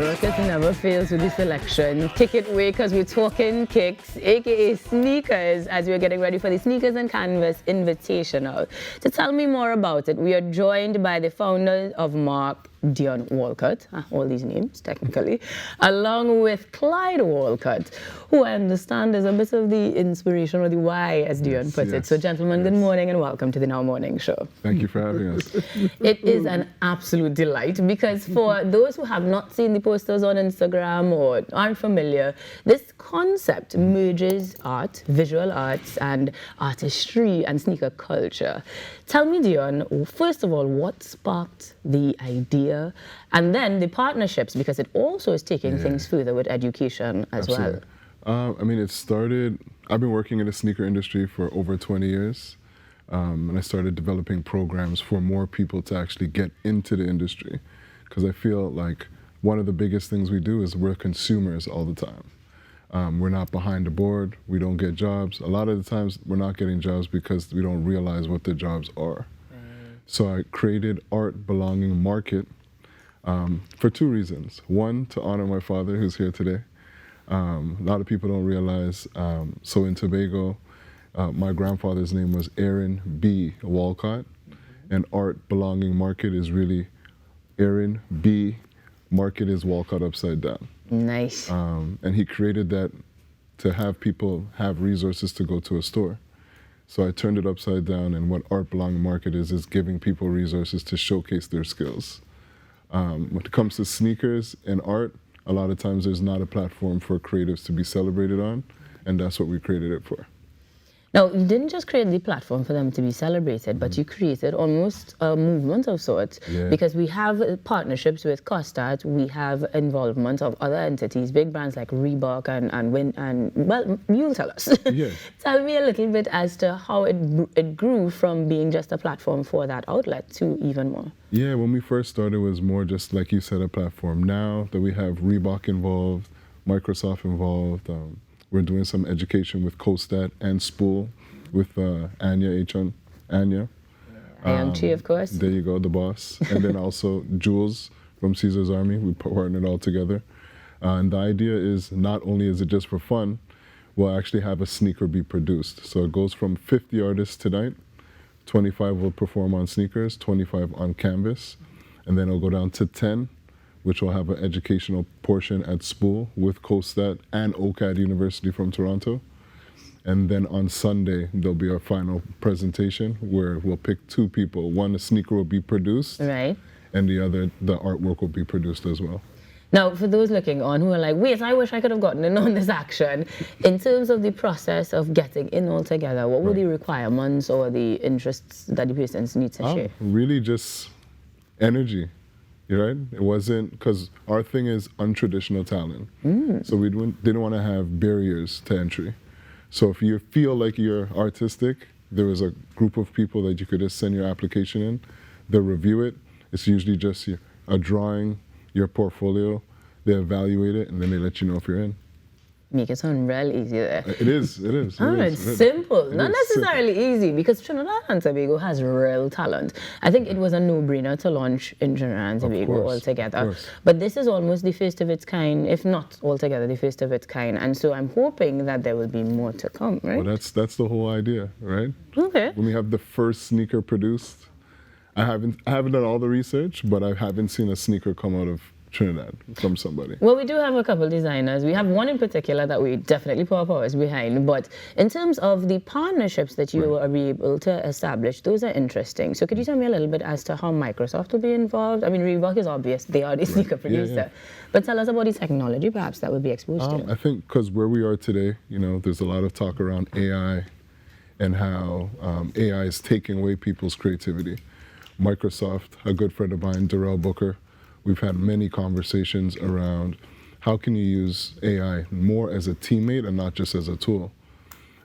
Rocket never fails with the selection. Kick it away because we're talking kicks, aka sneakers, as we're getting ready for the Sneakers N Canvas Invitational. To tell me more about it, we are joined by the founder of Mark Dion Walcott, all these names technically, along with Clyde Walcott, who I understand is a bit of the inspiration or the why, as Dion puts it. So gentlemen, good morning and welcome to the Now Morning Show. Thank you for having us. It is an absolute delight because for those who have not seen the posters on Instagram or aren't familiar, this concept merges art, visual arts, and artistry and sneaker culture. Tell me, Dion, first of all, what sparked the idea and then the partnerships, because it also is taking things further with education as well. I mean, it started, I've been working in the sneaker industry for over 20 years. And I started developing programs for more people to actually get into the industry. Because I feel like one of the biggest things we do is we're consumers all the time. We're not behind the board, we don't get jobs. A lot of the times we're not getting jobs because we don't realize what the jobs are. So I created Art Belonging Market for two reasons. One, to honor my father who's here today. A lot of people don't realize, so in Tobago, my grandfather's name was Aaron B. Walcott, and Art Belonging Market is really Aaron B. Market is Walcott upside down. Nice. And he created that to have people have resources to go to a store. So I turned it upside down, and what Art Belonging Market is giving people resources to showcase their skills. When it comes to sneakers and art, a lot of times there's not a platform for creatives to be celebrated on, and that's what we created it for. Now, you didn't just create the platform for them to be celebrated, but you created almost a movement of sorts, because we have partnerships with Costard, we have involvement of other entities, big brands like Reebok and well, you'll tell us. Tell me a little bit as to how it grew from being just a platform for that outlet to even more. Yeah, when we first started, it was more just, like you said, a platform. Now that we have Reebok involved, Microsoft involved, we're doing some education with CoStat and Spool with Anya. IMT, of course. There you go, the boss. And then also Jules from Caesar's Army. We partnered all together. And the idea is not only is it just for fun, we'll actually have a sneaker be produced. So it goes from 50 artists tonight, 25 will perform on sneakers, 25 on canvas, and then it'll go down to 10, which will have an educational portion at Spool with CoStat and OCAD University from Toronto. And then on Sunday, there'll be our final presentation where we'll pick two people. One, a sneaker will be produced, and the other, the artwork will be produced as well. Now, for those looking on who are like, wait, I wish I could have gotten in on this action, in terms of the process of getting in all together, what were the requirements or the interests that the persons need to share? Really just energy. Right? It wasn't, because our thing is untraditional talent. So we didn't want to have barriers to entry. So if you feel like you're artistic, there was a group of people that you could just send your application in. They'll review it. It's usually just a drawing, your portfolio. They evaluate it, and then they let you know if you're in. Make it sound real easy there. It is. It's simple. Not necessarily easy, because Trinidad and Tobago has real talent. I think it was a no-brainer to launch in Trinidad and Tobago altogether. But this is almost the first of its kind, if not altogether the first of its kind. And so I'm hoping that there will be more to come, right? Well, that's the whole idea, right? Okay. When we have the first sneaker produced, I haven't done all the research, but I haven't seen a sneaker come out of Trinidad from somebody. Well, we do have a couple designers. We have one in particular that we definitely put our powers behind. But in terms of the partnerships that you are able to establish, those are interesting. So could you tell me a little bit as to how Microsoft will be involved? I mean, Reebok is obvious. They are the sneaker producer. But tell us about the technology, perhaps, that would be exposed to. I think because where we are today, there's a lot of talk around AI and how AI is taking away people's creativity. Microsoft, a good friend of mine, Darrell Booker, we've had many conversations around how can you use AI more as a teammate and not just as a tool,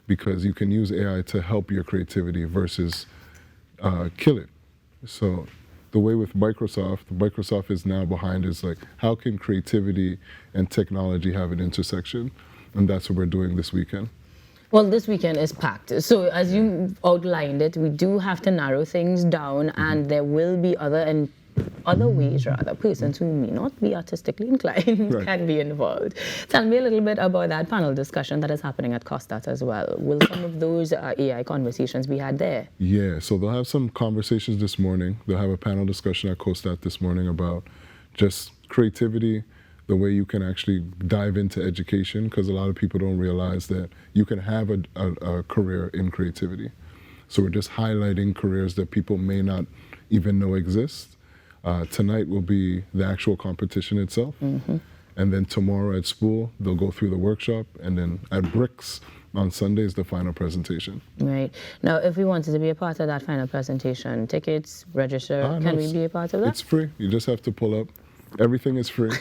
because you can use AI to help your creativity versus kill it. So the way with Microsoft is now behind is like, how can creativity and technology have an intersection? And that's what we're doing this weekend. Well, this weekend is packed. So as you outlined it, we do have to narrow things down, and there will be other other ways rather, persons who may not be artistically inclined Right. can be involved. Tell me a little bit about that panel discussion that is happening at COSTAT as well. Will some of those AI conversations be had there? Yeah, so they'll have some conversations this morning. They'll have a panel discussion at COSTAT this morning about just creativity, the way you can actually dive into education, because a lot of people don't realize that you can have a career in creativity. So we're just highlighting careers that people may not even know exist. Tonight will be the actual competition itself. Mm-hmm. And then tomorrow at school, they'll go through the workshop. And then at Bricks on Sunday is the final presentation. Right. Now, if we wanted to be a part of that final presentation, tickets, register, can we be a part of that? It's free. You just have to pull up. Everything is free.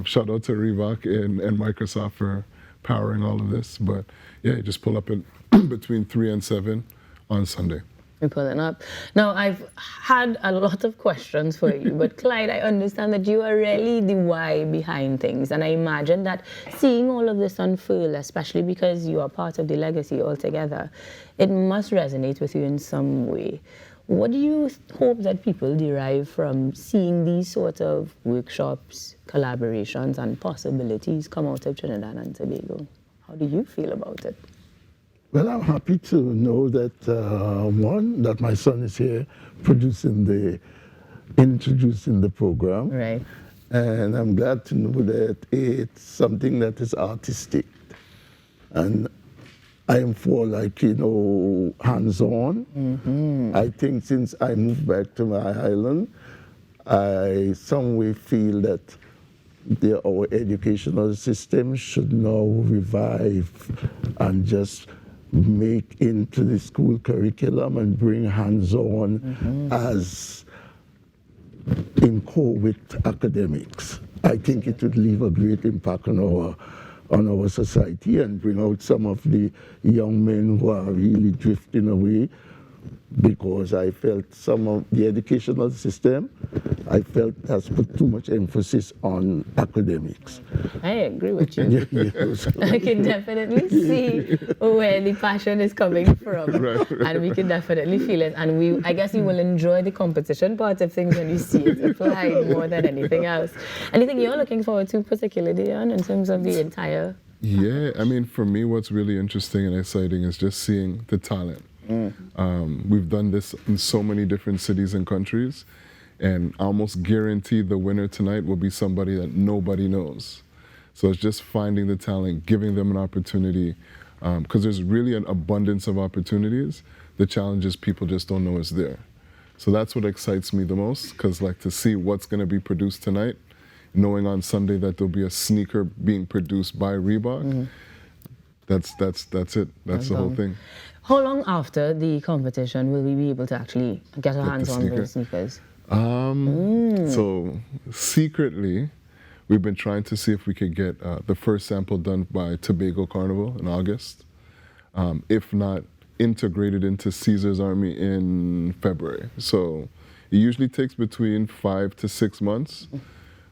Shout out to Reebok and Microsoft for powering all of this. But yeah, you just pull up at between 3 and 7 on Sunday. We're pulling up. Now, I've had a lot of questions for you, but Clyde, I understand that you are really the why behind things. And I imagine that seeing all of this unfurl, especially because you are part of the legacy altogether, it must resonate with you in some way. What do you hope that people derive from seeing these sort of workshops, collaborations, and possibilities come out of Trinidad and Tobago? How do you feel about it? Well, I'm happy to know that, one, that my son is here introducing the program. Right. And I'm glad to know that it's something that is artistic. And I am for, like, hands-on. Mm-hmm. I think since I moved back to my island, I some way feel that our educational system should now revive and just make into the school curriculum and bring hands-on as in core with academics. I think it would leave a great impact on our society and bring out some of the young men who are really drifting away, because I felt some of the educational system, I felt has put too much emphasis on academics. I agree with you. Yes. I can definitely see where the passion is coming from. Right. And we can definitely feel it. And I guess you will enjoy the competition part of things when you see it applied more than anything else. Anything you're looking forward to particularly, Dion, in terms of the entire... Yeah, I mean, for me, what's really interesting and exciting is just seeing the talent. We've done this in so many different cities and countries, and I almost guarantee the winner tonight will be somebody that nobody knows. So it's just finding the talent, giving them an opportunity, because there's really an abundance of opportunities. The challenge is people just don't know it's there. So that's what excites me the most, because like to see what's going to be produced tonight, knowing on Sunday that there'll be a sneaker being produced by Reebok, that's it. That's the whole thing. How long after the competition will we be able to actually get our hands on those sneakers? So secretly, we've been trying to see if we could get the first sample done by Tobago Carnival in August. If not, integrated into Caesar's Army in February. So it usually takes between 5 to 6 months.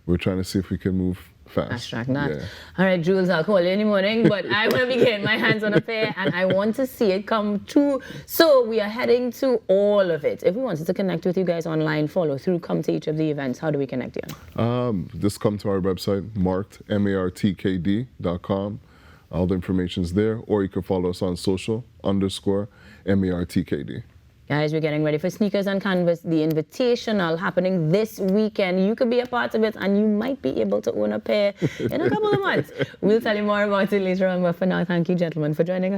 We're trying to see if we can move fast. Fast track that. Yeah. All right, Jules, I'll call you in the morning, but I want to be getting my hands on a pair and I want to see it come true. So we are heading to all of it. If we wanted to connect with you guys online, follow through, come to each of the events, how do we connect you? Just come to our website, marked, martkd.com. All the information's there, or you can follow us on social, _martkd. Guys, we're getting ready for Sneakers N Canvas, the Invitational, happening this weekend. You could be a part of it, and you might be able to own a pair in a couple of months. We'll tell you more about it later on, but for now, thank you, gentlemen, for joining us.